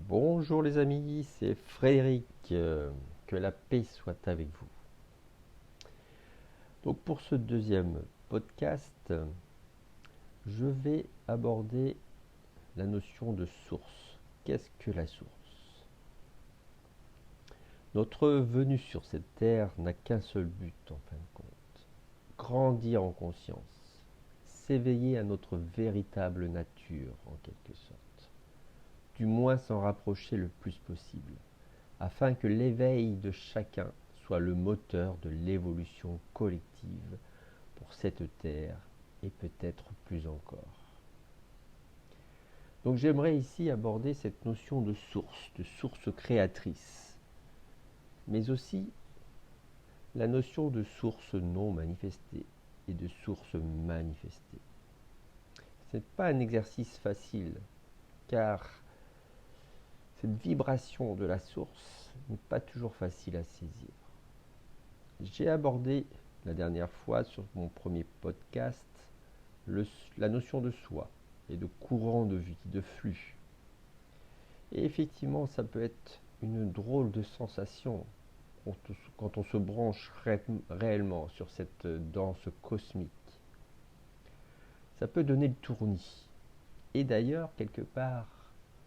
Bonjour les amis, c'est Frédéric, que la paix soit avec vous. Donc pour ce deuxième podcast, je vais aborder la notion de source. Qu'est-ce que la source? Notre venue sur cette terre n'a qu'un seul but en fin de compte, grandir en conscience, s'éveiller à notre véritable nature en quelque sorte, du moins s'en rapprocher le plus possible, afin que l'éveil de chacun soit le moteur de l'évolution collective pour cette terre et peut-être plus encore. Donc j'aimerais ici aborder cette notion de source créatrice, mais aussi la notion de source non manifestée et de source manifestée. Ce n'est pas un exercice facile, car cette vibration de la source n'est pas toujours facile à saisir. J'ai abordé la dernière fois sur mon premier podcast la notion de soi et de courant de vie, de flux. Et effectivement, ça peut être une drôle de sensation quand on se branche réellement sur cette danse cosmique. Ça peut donner le tournis. Et d'ailleurs, quelque part,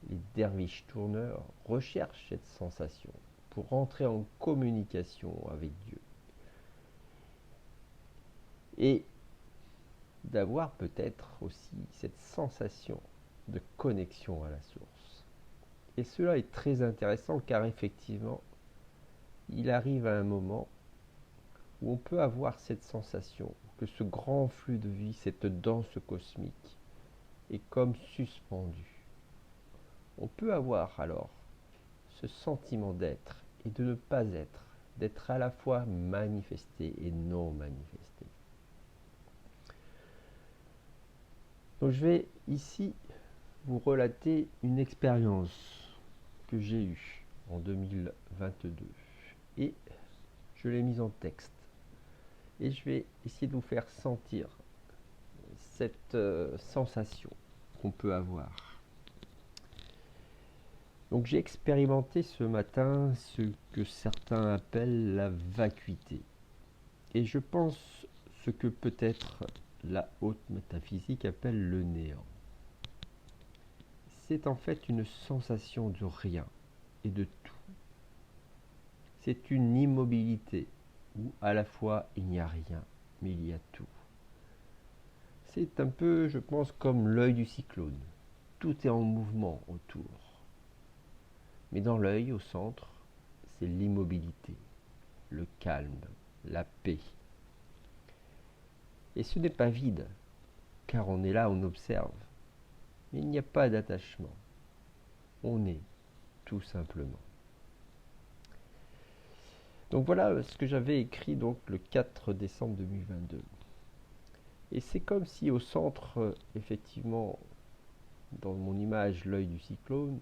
les derviches tourneurs recherchent cette sensation pour entrer en communication avec Dieu. Et d'avoir peut-être aussi cette sensation de connexion à la source. Et cela est très intéressant car effectivement, il arrive à un moment où on peut avoir cette sensation que ce grand flux de vie, cette danse cosmique, est comme suspendu. On peut avoir alors ce sentiment d'être et de ne pas être, d'être à la fois manifesté et non manifesté. Donc je vais ici vous relater une expérience que j'ai eue en 2022 et je l'ai mise en texte et je vais essayer de vous faire sentir cette sensation qu'on peut avoir. Donc j'ai expérimenté ce matin ce que certains appellent la vacuité et je pense ce que peut-être la haute métaphysique appelle le néant. C'est en fait une sensation de rien et de tout. C'est une immobilité où à la fois il n'y a rien, mais il y a tout. C'est un peu, je pense, comme l'œil du cyclone. Tout est en mouvement autour. Mais dans l'œil, au centre, c'est l'immobilité, le calme, la paix. Et ce n'est pas vide, car on est là, on observe. Mais il n'y a pas d'attachement. On est, tout simplement. Donc voilà ce que j'avais écrit donc le 4 décembre 2022. Et c'est comme si au centre, effectivement, dans mon image, l'œil du cyclone,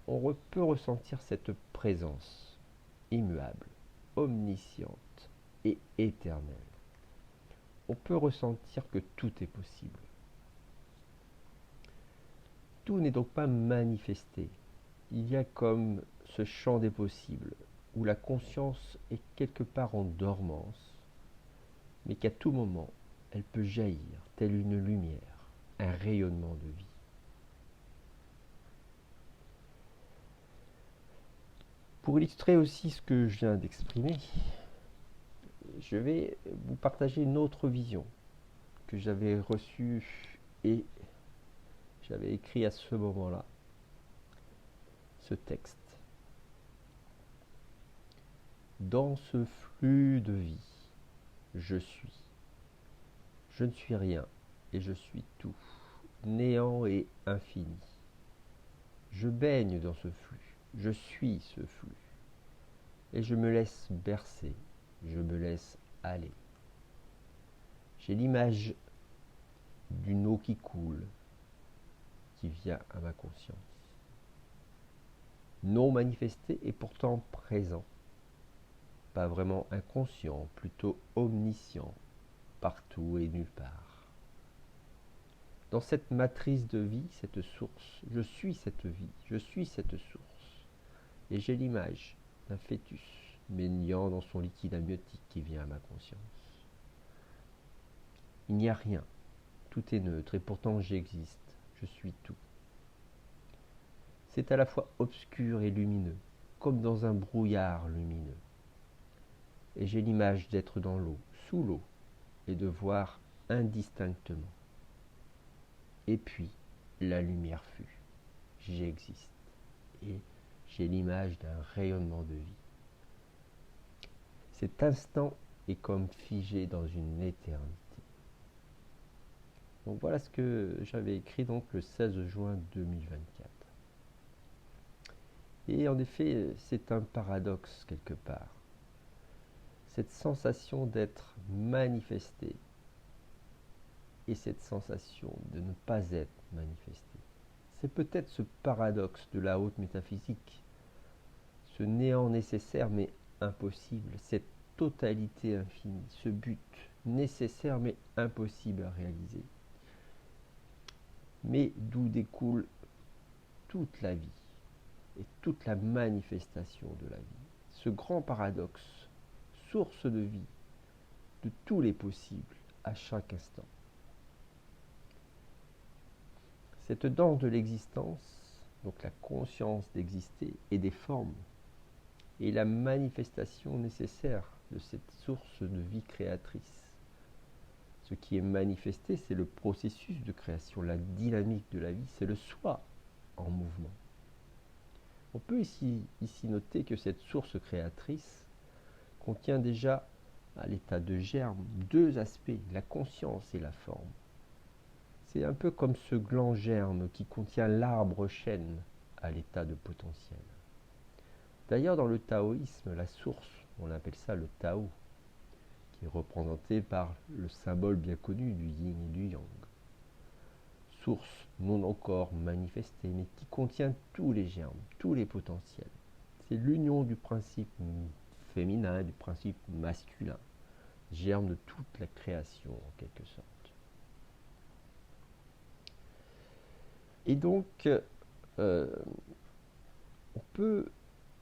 on peut ressentir cette présence immuable, omnisciente et éternelle. On peut ressentir que tout est possible. Tout n'est donc pas manifesté. Il y a comme ce champ des possibles, où la conscience est quelque part en dormance, mais qu'à tout moment, elle peut jaillir, telle une lumière, un rayonnement de vie. Pour illustrer aussi ce que je viens d'exprimer, je vais vous partager une autre vision que j'avais reçue et j'avais écrit à ce moment-là ce texte. Dans ce flux de vie, je suis. Je ne suis rien et je suis tout, néant et infini. Je baigne dans ce flux, je suis ce flux. Et je me laisse bercer, je me laisse aller. J'ai l'image d'une eau qui coule, qui vient à ma conscience. Non manifesté et pourtant présent. Pas vraiment inconscient, plutôt omniscient, partout et nulle part. dans cette matrice de vie, cette source, je suis cette vie, je suis cette source. Et j'ai l'image d'un fœtus baignant dans son liquide amniotique qui vient à ma conscience. Il n'y a rien, tout est neutre et pourtant j'existe, je suis tout. C'est à la fois obscur et lumineux, comme dans un brouillard lumineux. Et j'ai l'image d'être dans l'eau, sous l'eau, et de voir indistinctement. Et puis, la lumière fut. J'existe. Et j'ai l'image d'un rayonnement de vie. Cet instant est comme figé dans une éternité. Donc voilà ce que j'avais écrit donc le 16 juin 2024. Et en effet, c'est un paradoxe quelque part. Cette sensation d'être manifesté et cette sensation de ne pas être manifesté. C'est peut-être ce paradoxe de la haute métaphysique, ce néant nécessaire mais impossible, cette totalité infinie, ce but nécessaire mais impossible à réaliser. Mais d'où découle toute la vie et toute la manifestation de la vie. Ce grand paradoxe, source de vie, de tous les possibles à chaque instant. Cette danse de l'existence, donc la conscience d'exister et des formes, est la manifestation nécessaire de cette source de vie créatrice. Ce qui est manifesté, c'est le processus de création, la dynamique de la vie, c'est le soi en mouvement. On peut ici noter que cette source créatrice contient déjà, à l'état de germe, deux aspects, la conscience et la forme. C'est un peu comme ce gland germe qui contient l'arbre chêne à l'état de potentiel. D'ailleurs, dans le taoïsme, la source, on appelle ça le Tao, qui est représenté par le symbole bien connu du yin et du yang. Source non encore manifestée, mais qui contient tous les germes, tous les potentiels. C'est l'union du principe féminin et du principe masculin, germe de toute la création en quelque sorte. Et donc, on peut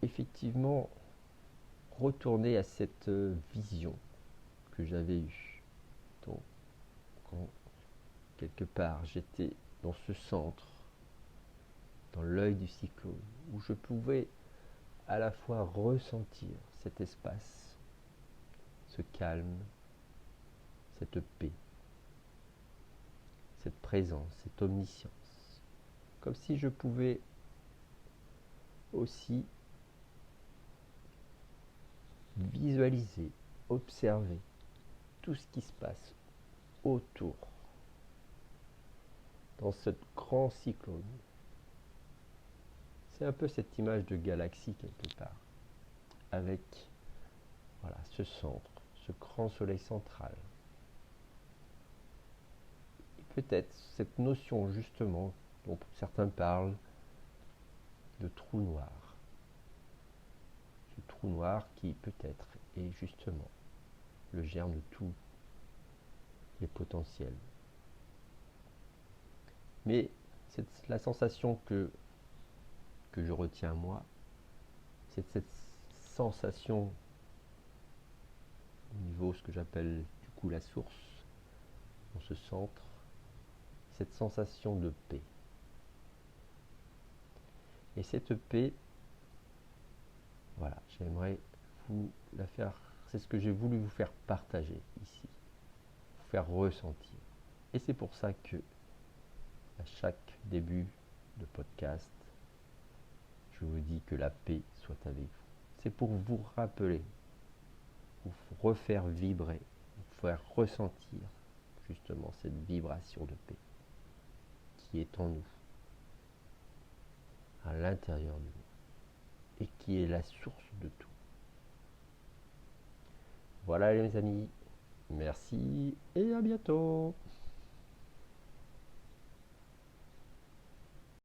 effectivement retourner à cette vision que j'avais eue. Donc, quand quelque part j'étais dans ce centre, dans l'œil du cyclone, où je pouvais à la fois ressentir cet espace, ce calme, cette paix, cette présence, cette omniscience. Comme si je pouvais aussi visualiser, observer tout ce qui se passe autour, dans ce grand cyclone. C'est un peu cette image de galaxie quelque part, avec voilà, ce centre, ce grand soleil central. Et peut-être cette notion justement dont certains parlent de trou noir. Ce trou noir qui peut-être est justement le germe de tous les potentiels. Mais c'est la sensation que je retiens moi, c'est cette sensation au niveau ce que j'appelle du coup la source, dans ce centre, cette sensation de paix. Et cette paix, voilà, j'aimerais vous la faire, c'est ce que j'ai voulu vous faire partager ici, vous faire ressentir. Et c'est pour ça que, à chaque début de podcast, je vous dis que la paix soit avec vous. C'est pour vous rappeler, vous refaire vibrer, vous faire ressentir justement cette vibration de paix qui est en nous, à l'intérieur de nous, et qui est la source de tout. Voilà les amis, merci et à bientôt.